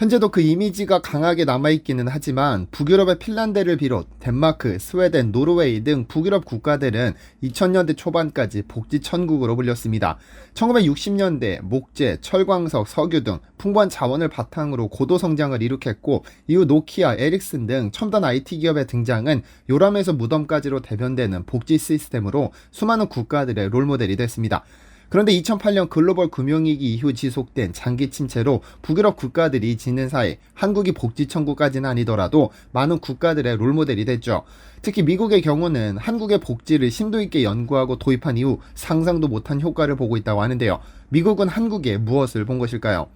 현재도 그 이미지가 강하게 남아있기는 하지만 북유럽의 핀란드를 비롯 덴마크, 스웨덴, 노르웨이 등 북유럽 국가들은 2000년대 초반까지 복지 천국으로 불렸습니다. 1960년대 목재, 철광석, 석유 등 풍부한 자원을 바탕으로 고도 성장을 이룩했고, 이후 노키아, 에릭슨 등 첨단 IT 기업의 등장은 요람에서 무덤까지로 대변되는 복지 시스템으로 수많은 국가들의 롤모델이 됐습니다. 그런데 2008년 글로벌 금융위기 이후 지속된 장기 침체로 북유럽 국가들이 지는 사이 한국이 복지천국까지는 아니더라도 많은 국가들의 롤모델이 됐죠. 특히 미국의 경우는 한국의 복지를 심도 있게 연구하고 도입한 이후 상상도 못한 효과를 보고 있다고 하는데요. 미국은 한국에 무엇을 본 것일까요?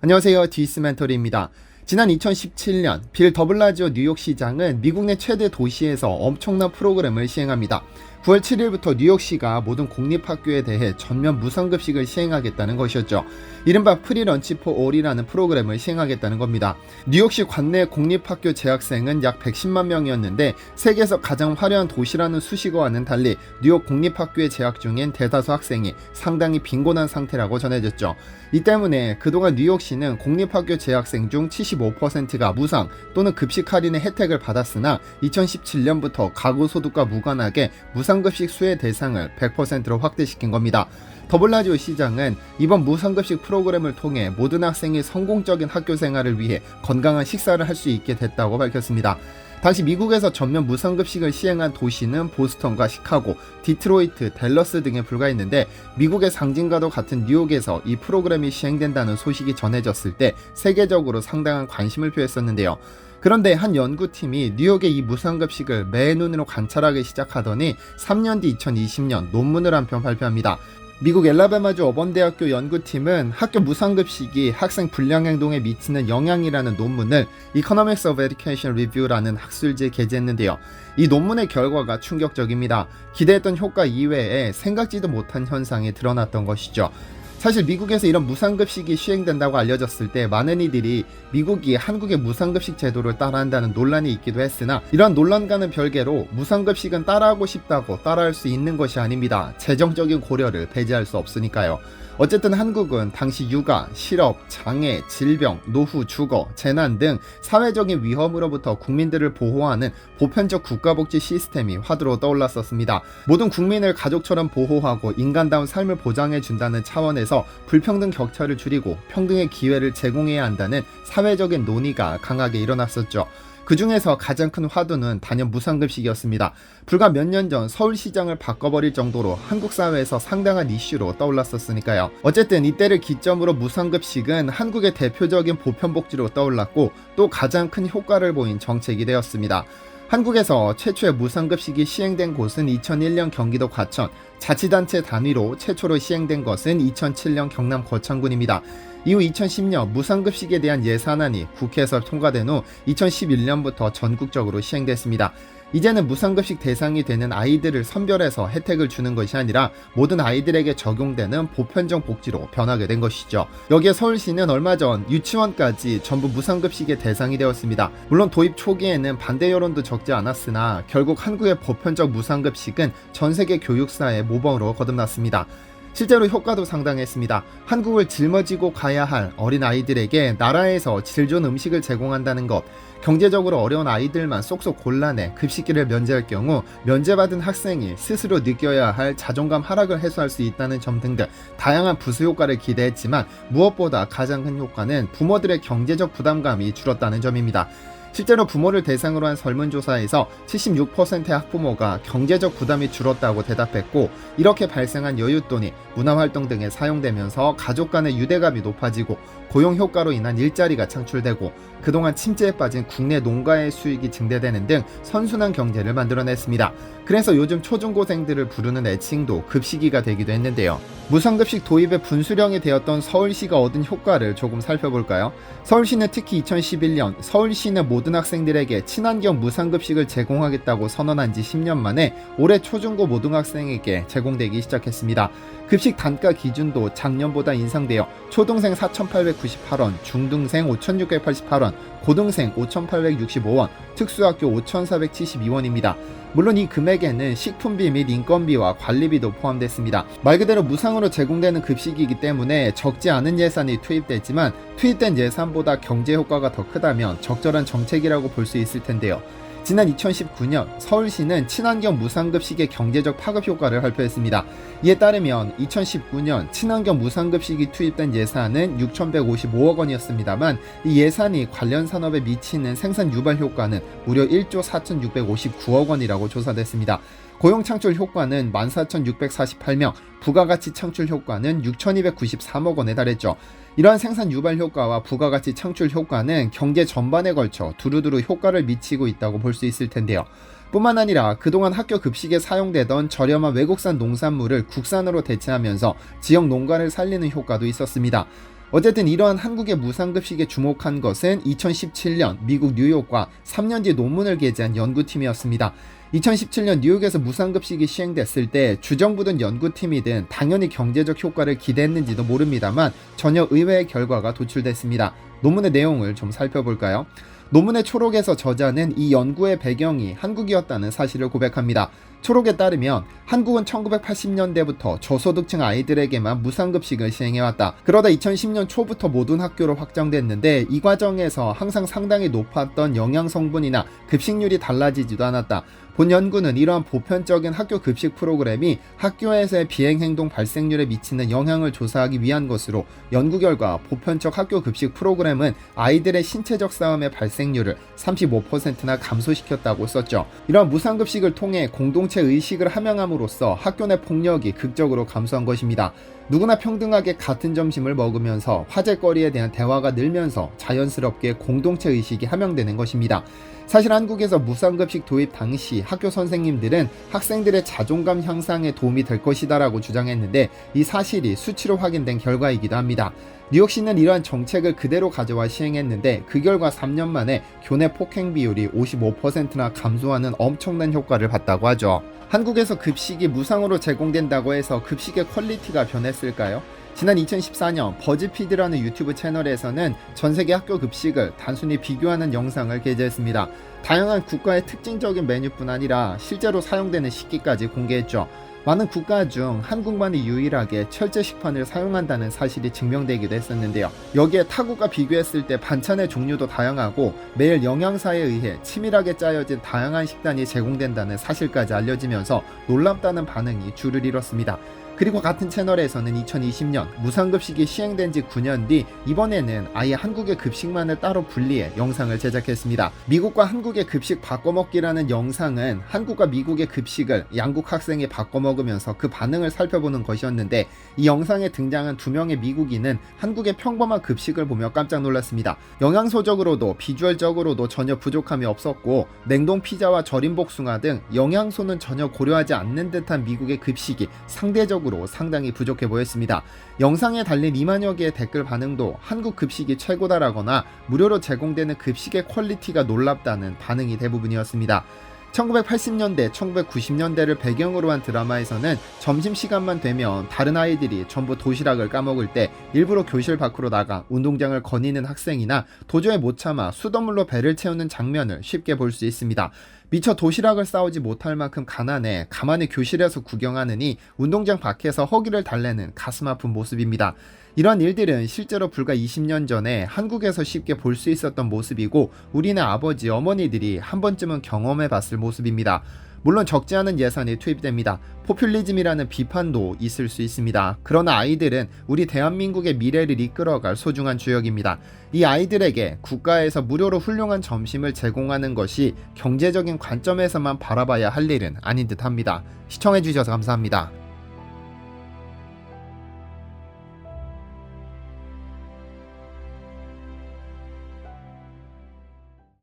안녕하세요, 디스멘토리입니다. 지난 2017년 빌 더블라지오 뉴욕 시장은 미국 내 최대 도시에서 엄청난 프로그램을 시행합니다. 9월 7일부터 뉴욕시가 모든 공립학교에 대해 전면 무상급식을 시행하겠다는 것이었죠. 이른바 프리런치 포 올이라는 프로그램을 시행하겠다는 겁니다. 뉴욕시 관내 공립학교 재학생은 약 110만 명이었는데 세계에서 가장 화려한 도시라는 수식어와는 달리 뉴욕 공립학교에 재학 중인 대다수 학생이 상당히 빈곤한 상태라고 전해졌죠. 이 때문에 그동안 뉴욕시는 공립학교 재학생 중 75%가 무상 또는 급식 할인의 혜택을 받았으나 2017년부터 가구소득과 무관하게 무상급식 수혜 대상을 100%로 확대시킨 겁니다. 더블라지오 시장은 이번 무상급식 프로그램을 통해 모든 학생이 성공적인 학교 생활을 위해 건강한 식사를 할 수 있게 됐다고 밝혔습니다. 당시 미국에서 전면 무상급식을 시행한 도시는 보스턴과 시카고, 디트로이트, 댈러스 등에 불과했는데 미국의 상징과도 같은 뉴욕에서 이 프로그램이 시행된다는 소식이 전해졌을 때 세계적으로 상당한 관심을 표했었는데요. 그런데 한 연구팀이 뉴욕의 이 무상급식을 맨눈으로 관찰하기 시작하더니 3년 뒤 2020년 논문을 한 편 발표합니다. 미국 엘라바마주 어번대학교 연구팀은 학교 무상급식이 학생 불량행동에 미치는 영향이라는 논문을 Economics of Education Review라는 학술지에 게재했는데요. 이 논문의 결과가 충격적입니다. 기대했던 효과 이외에 생각지도 못한 현상이 드러났던 것이죠. 사실 미국에서 이런 무상급식이 시행된다고 알려졌을 때 많은 이들이 미국이 한국의 무상급식 제도를 따라한다는 논란이 있기도 했으나, 이러한 논란과는 별개로 무상급식은 따라하고 싶다고 따라할 수 있는 것이 아닙니다. 재정적인 고려를 배제할 수 없으니까요. 어쨌든 한국은 당시 육아, 실업, 장애, 질병, 노후, 주거, 재난 등 사회적인 위험으로부터 국민들을 보호하는 보편적 국가복지 시스템이 화두로 떠올랐었습니다. 모든 국민을 가족처럼 보호하고 인간다운 삶을 보장해준다는 차원에서 불평등 격차를 줄이고 평등의 기회를 제공해야 한다는 사회적인 논의가 강하게 일어났었죠. 그 중에서 가장 큰 화두는 단연 무상급식이었습니다. 불과 몇 년 전 서울시장을 바꿔버릴 정도로 한국 사회에서 상당한 이슈로 떠올랐었으니까요. 어쨌든 이때를 기점으로 무상급식은 한국의 대표적인 보편복지로 떠올랐고 또 가장 큰 효과를 보인 정책이 되었습니다. 한국에서 최초의 무상급식이 시행된 곳은 2001년 경기도 과천, 자치단체 단위로 최초로 시행된 것은 2007년 경남 거창군입니다. 이후 2010년 무상급식에 대한 예산안이 국회에서 통과된 후 2011년부터 전국적으로 시행됐습니다. 이제는 무상급식 대상이 되는 아이들을 선별해서 혜택을 주는 것이 아니라 모든 아이들에게 적용되는 보편적 복지로 변하게 된 것이죠. 여기에 서울시는 얼마 전 유치원까지 전부 무상급식의 대상이 되었습니다. 물론 도입 초기에는 반대 여론도 적지 않았으나 결국 한국의 보편적 무상급식은 전 세계 교육사의 모범으로 거듭났습니다. 실제로 효과도 상당했습니다. 한국을 짊어지고 가야 할 어린 아이들에게 나라에서 질 좋은 음식을 제공한다는 것, 경제적으로 어려운 아이들만 쏙쏙 골라내 급식비를 면제할 경우 면제받은 학생이 스스로 느껴야 할 자존감 하락을 해소할 수 있다는 점 등등 다양한 부수 효과를 기대했지만 무엇보다 가장 큰 효과는 부모들의 경제적 부담감이 줄었다는 점입니다. 실제로 부모를 대상으로 한 설문조사에서 76%의 학부모가 경제적 부담이 줄었다고 대답했고, 이렇게 발생한 여윳돈이 문화활동 등에 사용되면서 가족 간의 유대감이 높아지고 고용 효과로 인한 일자리가 창출되고 그동안 침체에 빠진 국내 농가의 수익이 증대되는 등 선순환 경제를 만들어냈습니다. 그래서 요즘 초중고생들을 부르는 애칭도 급식이가 되기도 했는데요. 무상급식 도입의 분수령이 되었던 서울시가 얻은 효과를 조금 살펴볼까요? 서울시는 특히 2011년 서울시는 모든 학생들에게 친환경 무상급식을 제공하겠다고 선언한 지 10년 만에 올해 초중고 모등학생에게 제공되기 시작했습니다. 급식 단가 기준도 작년보다 인상되어 초등생 4,898원, 중등생 5,688원, 고등생 5,865원, 특수학교 5,472원입니다. 물론 이 금액에는 식품비 및 인건비와 관리비도 포함됐습니다. 말 그대로 무상으로 제공되는 급식이기 때문에 적지 않은 예산이 투입됐지만 투입된 예산보다 경제 효과가 더 크다면 적절한 정책이라고 볼 수 있을 텐데요. 지난 2019년 서울시는 친환경 무상급식의 경제적 파급 효과를 발표했습니다. 이에 따르면 2019년 친환경 무상급식이 투입된 예산은 6,155억 원이었습니다만 이 예산이 관련 산업에 미치는 생산 유발 효과는 무려 1조 4,659억 원이라고 조사됐습니다. 고용 창출 효과는 14,648명, 부가가치 창출 효과는 6,293억 원에 달했죠. 이러한 생산 유발 효과와 부가가치 창출 효과는 경제 전반에 걸쳐 두루두루 효과를 미치고 있다고 볼 수 있을 텐데요. 뿐만 아니라 그동안 학교 급식에 사용되던 저렴한 외국산 농산물을 국산으로 대체하면서 지역 농가를 살리는 효과도 있었습니다. 어쨌든 이러한 한국의 무상급식에 주목한 것은 2017년 미국 뉴욕과 3년지 논문을 게재한 연구팀이었습니다. 2017년 뉴욕에서 무상급식이 시행됐을 때 주정부든 연구팀이든 당연히 경제적 효과를 기대했는지도 모릅니다만 전혀 의외의 결과가 도출됐습니다. 논문의 내용을 좀 살펴볼까요? 논문의 초록에서 저자는 이 연구의 배경이 한국이었다는 사실을 고백합니다. 초록에 따르면 한국은 1980년대부터 저소득층 아이들에게만 무상급식을 시행해왔다. 그러다 2010년 초부터 모든 학교로 확정됐는데 이 과정에서 항상 상당히 높았던 영양 성분이나 급식률이 달라지지도 않았다. 본 연구는 이러한 보편적인 학교 급식 프로그램이 학교에서의 비행행동 발생률에 미치는 영향을 조사하기 위한 것으로 연구 결과 보편적 학교 급식 프로그램은 아이들의 신체적 싸움의 발생률을 35%나 감소시켰다고 썼죠. 이러한 무상급식을 통해 공동체 의식을 함양함으로써 학교 내 폭력이 극적으로 감소한 것입니다. 누구나 평등하게 같은 점심을 먹으면서 화제거리에 대한 대화가 늘면서 자연스럽게 공동체 의식이 함양되는 것입니다. 사실 한국에서 무상급식 도입 당시 학교 선생님들은 학생들의 자존감 향상에 도움이 될 것이다라고 주장했는데 이 사실이 수치로 확인된 결과이기도 합니다. 뉴욕시는 이러한 정책을 그대로 가져와 시행했는데 그 결과 3년 만에 교내 폭행 비율이 55%나 감소하는 엄청난 효과를 봤다고 하죠. 한국에서 급식이 무상으로 제공된다고 해서 급식의 퀄리티가 변했을까요? 지난 2014년 버즈피드라는 유튜브 채널에서는 전세계 학교 급식을 단순히 비교하는 영상을 게재했습니다. 다양한 국가의 특징적인 메뉴뿐 아니라 실제로 사용되는 식기까지 공개했죠. 많은 국가 중 한국만이 유일하게 철제 식판을 사용한다는 사실이 증명되기도 했었는데요. 여기에 타국과 비교했을 때 반찬의 종류도 다양하고 매일 영양사에 의해 치밀하게 짜여진 다양한 식단이 제공된다는 사실까지 알려지면서 놀랍다는 반응이 줄을 이뤘습니다. 그리고 같은 채널에서는 2020년 무상급식이 시행된 지 9년 뒤 이번에는 아예 한국의 급식만을 따로 분리해 영상을 제작했습니다. 미국과 한국의 급식 바꿔먹기라는 영상은 한국과 미국의 급식을 양국 학생이 바꿔먹으면서 그 반응을 살펴보는 것이었는데 이 영상에 등장한 2명의 미국인은 한국의 평범한 급식을 보며 깜짝 놀랐습니다. 영양소적으로도 비주얼적으로도 전혀 부족함이 없었고 냉동 피자와 절임 복숭아 등 영양소는 전혀 고려하지 않는 듯한 미국의 급식이 상대적으로 상당히 부족해 보였습니다. 영상에 달린 2만여 개의 댓글 반응도 한국 급식이 최고다라거나 무료로 제공되는 급식의 퀄리티가 놀랍다는 반응이 대부분이었습니다. 1980년대, 1990년대를 배경으로 한 드라마에서는 점심시간만 되면 다른 아이들이 전부 도시락을 까먹을 때 일부러 교실 밖으로 나가 운동장을 거니는 학생이나 도저히 못 참아 수돗물로 배를 채우는 장면을 쉽게 볼 수 있습니다. 미처 도시락을 싸우지 못할 만큼 가난해 가만히 교실에서 구경하느니 운동장 밖에서 허기를 달래는 가슴 아픈 모습입니다. 이러한 일들은 실제로 불과 20년 전에 한국에서 쉽게 볼 수 있었던 모습이고 우리네 아버지, 어머니들이 한 번쯤은 경험해 봤을 모습입니다. 물론 적지 않은 예산이 투입됩니다. 포퓰리즘이라는 비판도 있을 수 있습니다. 그러나 아이들은 우리 대한민국의 미래를 이끌어갈 소중한 주역입니다. 이 아이들에게 국가에서 무료로 훌륭한 점심을 제공하는 것이 경제적인 관점에서만 바라봐야 할 일은 아닌 듯 합니다. 시청해주셔서 감사합니다.